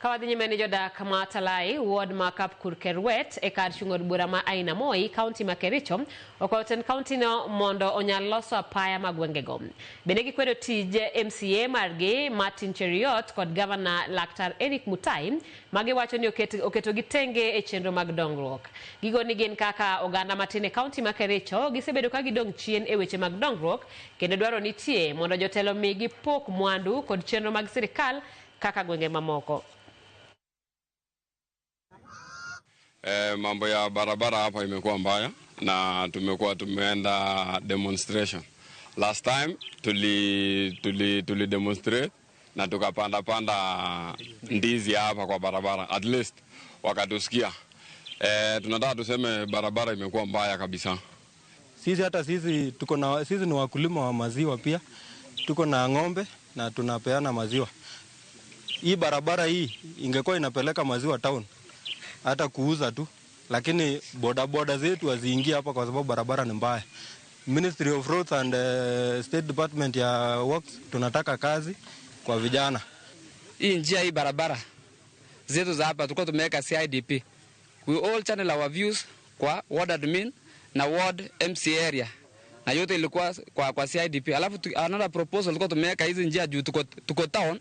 Kawadhi menejo da Kamatalai, Ward Markup Kurkerwet, Ekad Shungor Burama Aina Moi, County Makericho, Okoten County no Mondo Onyaloso Apaya Magwengego. Benegi kwedo tije MCA Marge, Martin Cheriot, kod Governor Laktar Eric Mutai, Magi wacho ni oketo gitenge e chenro mag dongruok. Gigo ni gin kaka oganda matine County Makericho, gisebedo ka gidong chien e weche mag dongruok, kendo dwaro nitie mondo jotelo migi pok mwandu kod chenro mag sirikal kaka gwenge mamoko. Mambo ya barabara hapa imekuwa mbaya na tumeenda demonstration. Last time tuli demonstrate na tukapanda ndizi hapa kwa barabara. At least wakatusikia. Tunataka tuseme barabara imekuwa mbaya kabisa. Sisi ni wakulima wa maziwa pia. Tuko na ng'ombe na tunapeana maziwa. Hii barabara hii ingekuwa inapeleka maziwa town hata kuuza tu, lakini boda zetu haziingia hapa kwa sababu barabara ni mbaya. Ministry of Roads and State Department ya Works tunataka kazi kwa vijana. Hii njia hii barabara zetu za hapa tulikuwa tumeweka CIDP. We all channel our views kwa ward admin na ward MC area. Na yote ilikuwa kwa CIDP. Alafu another proposal tulikuwa tumeweka hizi njia juu tuko town,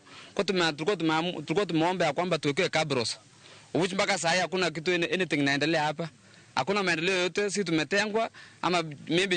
tulikuwa tumeomba ya kwamba tuwekewe cabros. Which mpaka saa hii hakuna kitu anything naendelea hapa. Hakuna maendeleo yote, sisi tumetengwa ama maybe